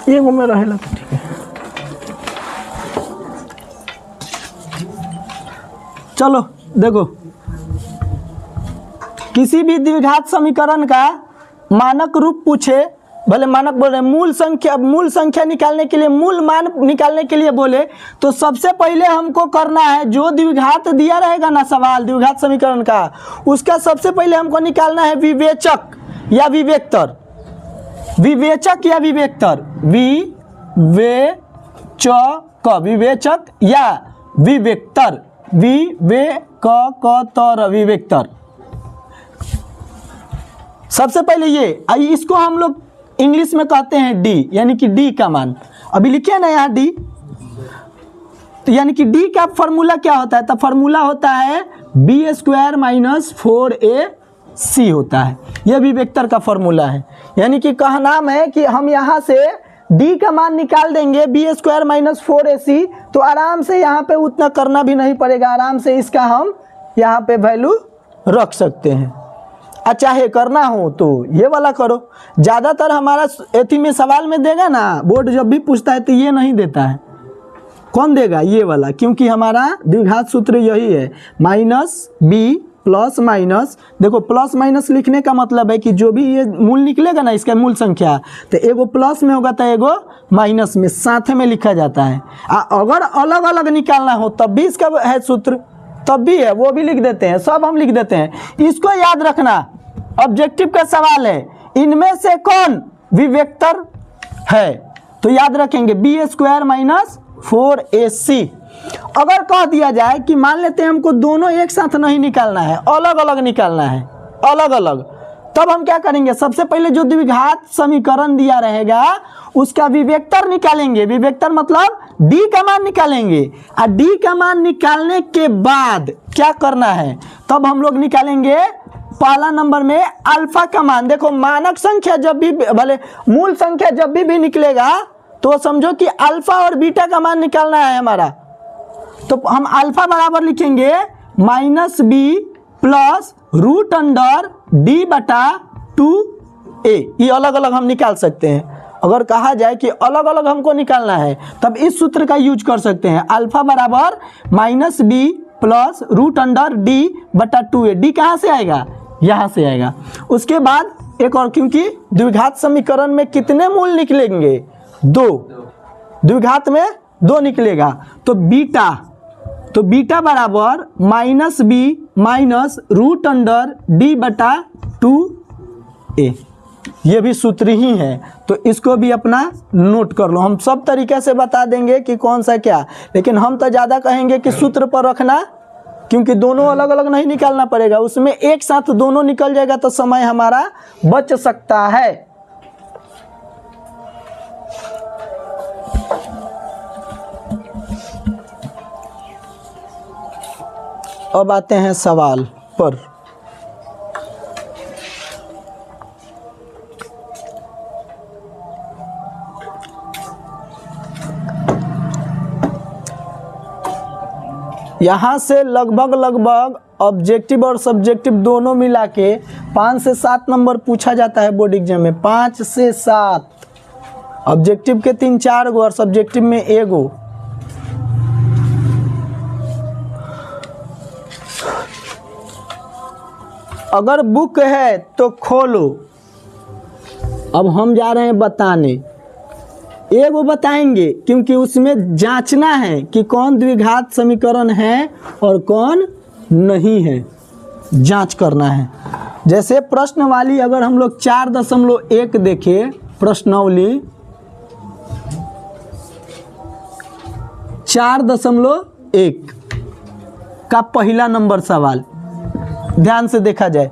ये वो में रहेला तो ठीक है। चलो देखो, किसी भी द्विघात समीकरण का मानक रूप पूछे, भले मानक बोल रहे मूल संख्या निकालने के लिए, मूल मान निकालने के लिए बोले, तो सबसे पहले हमको करना है जो द्विघात दिया रहेगा ना सवाल द्विघात समीकरण का, उसका सबसे पहले हमको निकालना है विवेचक या विवेक्तर। विवेचक या विवेक्तर, विवेचक या विवेक्तर, विवेक्तर। सबसे पहले ये, इसको हम लोग इंग्लिश में कहते हैं डी, यानी कि डी का मान। अभी लिखे ना यहाँ डी, तो यानी कि डी का फॉर्मूला क्या होता है? तो फॉर्मूला होता है बी स्क्वायर माइनस 4ac होता है। यह विवेक्तर का फॉर्मूला है। यानी कि कहनाम है कि हम यहाँ से डी का मान निकाल देंगे बी स्क्वायर माइनस 4ac, तो आराम से यहाँ पे उतना करना भी नहीं पड़ेगा, आराम से इसका हम यहाँ पे वैल्यू रख सकते हैं। चाहे करना हो तो ये वाला करो। ज़्यादातर हमारा एथी में सवाल में देगा ना, बोर्ड जब भी पूछता है तो ये नहीं देता है। कौन देगा? ये वाला, क्योंकि हमारा द्विघात सूत्र यही है, माइनस बी प्लस माइनस। देखो प्लस माइनस लिखने का मतलब है कि जो भी ये मूल निकलेगा ना इसका मूल संख्या, तो एगो प्लस में होगा तो एगो माइनस में, साथ में लिखा जाता है। अगर अलग अलग निकालना हो तब भी इसका है सूत्र, तब भी है, वो भी लिख देते हैं, सब हम लिख देते हैं। इसको याद रखना, ऑब्जेक्टिव का सवाल है, इनमें से कौन विवेक्तर है? तो याद रखेंगे बी स्क्वायर माइनस 4ac। अगर कह दिया जाए कि मान लेते हैं हमको दोनों एक साथ नहीं निकालना है, अलग अलग निकालना है, अलग अलग, तब हम क्या करेंगे? सबसे पहले जो द्विघात समीकरण दिया रहेगा उसका विवेक्तर निकालेंगे। विवेक्तर मतलब डी का मान निकालेंगे, और डी का मान निकालने के बाद क्या करना है? तब हम लोग निकालेंगे पहला नंबर में अल्फा का मान। देखो मानक संख्या जब भी, भले मूल संख्या जब भी निकलेगा तो समझो कि अल्फा और बीटा का मान निकालना है हमारा। तो हम अल्फा बराबर लिखेंगे minus B plus root under D बटा 2a। ये अलग अलग हम निकाल सकते हैं। अगर कहा जाए कि अलग अलग हमको निकालना है तब इस सूत्र का यूज कर सकते हैं, अल्फा बराबर minus B plus root under D बटा 2a। डी कहाँ से आएगा? यहाँ से आएगा। उसके बाद एक और, क्योंकि द्विघात समीकरण में कितने मूल निकलेंगे? 2। द्विघात में 2 निकलेगा, तो बीटा बराबर minus B minus root under D बटा 2a। ये भी सूत्र ही है, तो इसको भी अपना नोट कर लो। हम सब तरीके से बता देंगे कि कौन सा क्या, लेकिन हम तो ज़्यादा कहेंगे कि सूत्र पर रखना, क्योंकि दोनों अलग अलग नहीं निकालना पड़ेगा, उसमें एक साथ दोनों निकल जाएगा तो समय हमारा बच सकता है। अब आते हैं सवाल पर। यहाँ से लगभग ऑब्जेक्टिव और सब्जेक्टिव दोनों मिला के 5 से 7 नंबर पूछा जाता है बोर्ड एग्जाम में। 5 से 7, ऑब्जेक्टिव के 3-4 गो और सब्जेक्टिव में 1 गो। अगर बुक है तो खोलो। अब हम जा रहे हैं बताने, एगो बताएंगे क्योंकि उसमें जांचना है कि कौन द्विघात समीकरण है और कौन नहीं है, जांच करना है। जैसे प्रश्नवाली अगर हम लोग 4.1 देखें, प्रश्नावली 4.1 का पहला नंबर सवाल ध्यान से देखा जाए,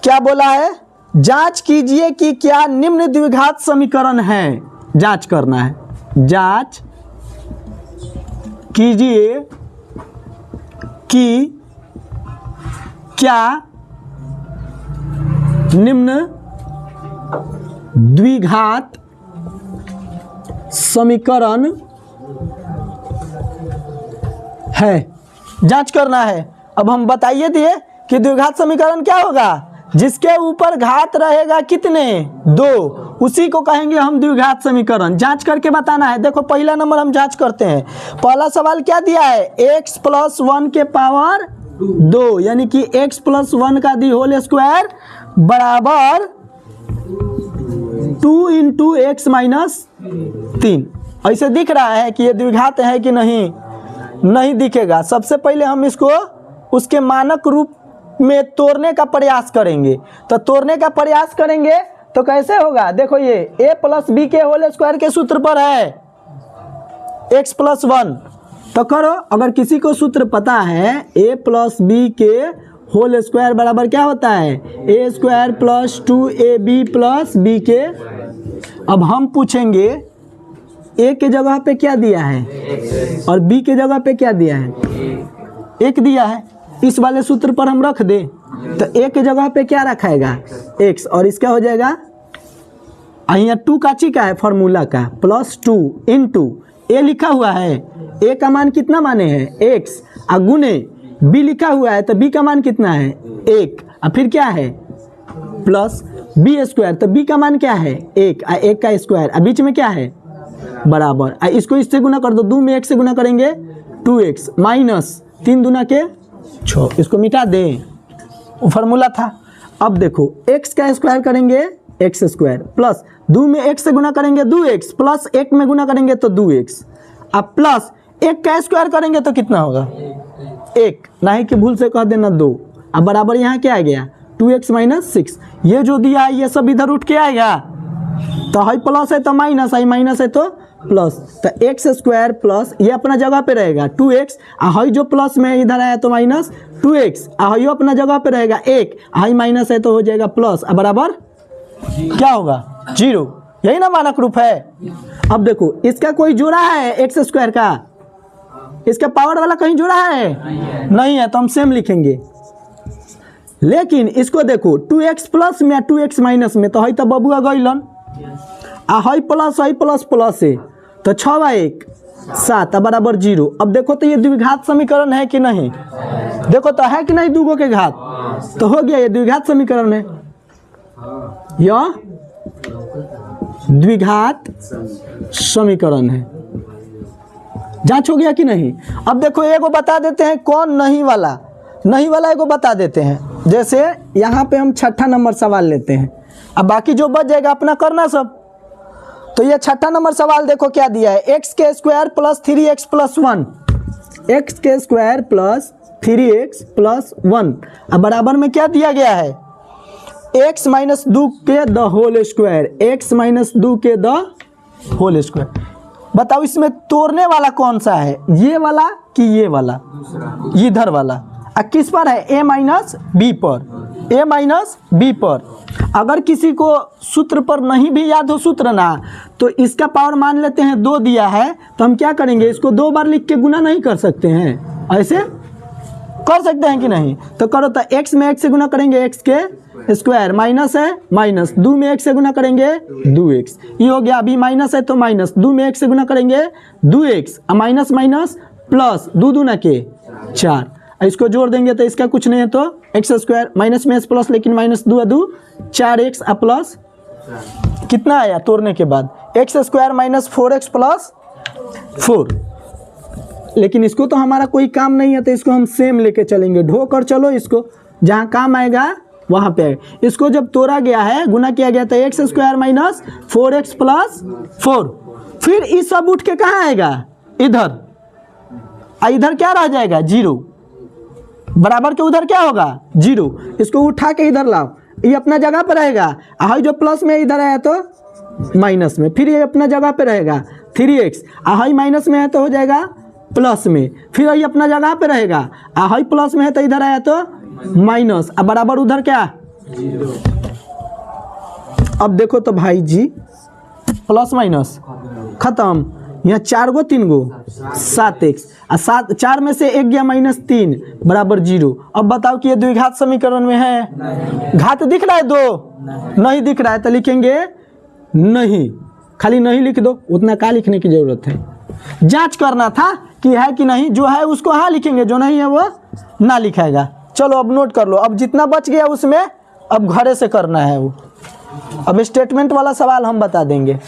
क्या बोला है? जांच कीजिए कि क्या निम्न द्विघात समीकरण है। जांच करना है, जांच कीजिए कि क्या निम्न द्विघात समीकरण है। जांच करना है। अब हम बताइए दिए कि द्विघात समीकरण क्या होगा? जिसके ऊपर घात रहेगा कितने 2, उसी को कहेंगे हम द्विघात समीकरण। जांच करके बताना है। देखो पहला नंबर हम जांच करते हैं। पहला सवाल क्या दिया है, x + 1 के पावर 2 यानी कि x + 1 का दी होल स्क्वायर बराबर 2 × x - 3। ऐसे दिख रहा है कि ये द्विघात है कि नहीं, नहीं दिखेगा। सबसे पहले हम इसको उसके मानक रूप में तोड़ने का प्रयास करेंगे। तो तोड़ने का प्रयास करेंगे तो कैसे होगा, देखो ये a + b के होल स्क्वायर के सूत्र पर है x + 1। तो करो, अगर किसी को सूत्र पता है a + b के होल स्क्वायर बराबर क्या होता है a² + 2ab + b के। अब हम पूछेंगे a के जगह पे क्या दिया है और b के जगह पे क्या दिया है, 1 दिया है। इस वाले सूत्र पर हम रख दे तो a के जगह पे क्या रखाएगा x, और इसका हो जाएगा यहाँ 2 काची का है फॉर्मूला का +2 × a लिखा हुआ है, a का मान कितना माने हैं x, और गुने b लिखा हुआ है तो b का मान कितना है 1, और फिर क्या है प्लस b², तो b का मान क्या है 1, और 1 का स्क्वायर, और बीच में क्या है बराबर। इसको इससे गुना कर दो, 2 में 1 से गुना करेंगे 2x - 3 दूना के 6, इसको मिटा दें, वो फार्मूला था। अब देखो x का स्क्वायर करेंगे x² प्लस 2 में 1 से गुना करेंगे 2x प्लस 1 में गुना करेंगे तो 2x, अब प्लस 1 का स्क्वायर करेंगे तो कितना होगा 1, नहीं कि भूल से कह देना 2, अब बराबर यहाँ क्या आ गया 2x - 6। ये जो दिया है ये सब इधर उठ के आएगा, तो हाई प्लस है तो माइनस, आई माइनस है तो प्लस, तो x² प्लस ये अपना जगह पे रहेगा 2x, हाई जो प्लस में इधर आया तो -2x, हाई अपना जगह पे रहेगा 1, हाई माइनस है तो हो जाएगा प्लस, अब बराबर क्या होगा 0। यही ना मानक रूप है। अब देखो इसका कोई जोड़ा है x² का, इसका पावर वाला कहीं जोड़ा है नहीं है, तो हम सेम लिखेंगे। लेकिन इसको देखो 2x प्लस में 2x माइनस में, तो हाई तो बबुआ गइलन, हाई प्लस प्लस है तो 6/1 7 बराबर 0। अब देखो तो ये द्विघात समीकरण है कि नहीं, देखो तो है कि नहीं, दूगो के घात तो हो गया, ये द्विघात समीकरण है, यह द्विघात समीकरण है। जांच हो गया कि नहीं। अब देखो एगो बता देते हैं कौन नहीं वाला, नहीं वाला एगो बता देते हैं। जैसे यहाँ पे हम 6ठा नंबर सवाल लेते हैं, अब बाकी जो बच जाएगा अपना करना सब। तो ये 6ठा नंबर सवाल देखो क्या दिया है, x² + 3x + 1, x² + 3x + 1, अब बराबर में क्या दिया गया है x - 2 के द होल स्क्वायर, x - 2 के द होल स्क्वायर। बताओ इसमें तोड़ने वाला कौन सा है, ये वाला कि ये वाला, इधर वाला, किस पर है a - b पर, a - b पर। अगर किसी को सूत्र पर नहीं भी याद हो सूत्र ना, तो इसका पावर मान लेते हैं 2 दिया है, तो हम क्या करेंगे इसको 2 बार लिख के गुना नहीं कर सकते हैं, ऐसे कर सकते हैं कि नहीं। तो करो तो x में 1 से गुना करेंगे x के स्क्वायर, माइनस है माइनस, 2 में 1 से गुना करेंगे 2x, ये हो गया। अभी माइनस है तो माइनस, 2 में 1 से गुना करेंगे 2x, माइनस माइनस प्लस, 2 दूना के 4, इसको जोड़ देंगे तो इसका कुछ नहीं है तो x² माइनस में प्लस, लेकिन -2 2 4x प्लस कितना आया तोड़ने के बाद x² - 4x + 4। लेकिन इसको तो हमारा कोई काम नहीं है, तो इसको हम सेम लेके चलेंगे, ढो कर चलो, इसको जहाँ काम आएगा वहाँ पे। इसको जब तोड़ा गया है, गुना किया गया, तो x² - 4x + 4, फिर इस सब उठ के कहाँ आएगा इधर, इधर क्या रह जाएगा 0, बराबर के उधर क्या होगा 0, इसको उठा के इधर लाओ, ये अपना जगह पर रहेगा, हाई जो प्लस में इधर आया तो माइनस में, फिर ये अपना जगह पे रहेगा 3x, हाई माइनस में है तो हो जाएगा प्लस में, फिर ये अपना जगह पे रहेगा, हाई प्लस में है तो इधर आया तो माइनस, अब बराबर उधर क्या 0। अब देखो तो भाई जी प्लस माइनस खत्म, यहाँ 4 गो 3 गो 7x, 4 में से 1 गया -3 बराबर 0। अब बताओ कि ये द्विघात समीकरण में है, घात दिख रहा है 2 नहीं दिख रहा है, तो लिखेंगे नहीं, खाली नहीं लिख दो, उतना क्या लिखने की जरूरत है। जांच करना था कि है कि नहीं, जो है उसको हाँ लिखेंगे, जो नहीं है वो ना लिखाएगा। चलो अब नोट कर लो, अब जितना बच गया उसमें अब घरे से करना है वो। अब स्टेटमेंट वाला सवाल हम बता देंगे।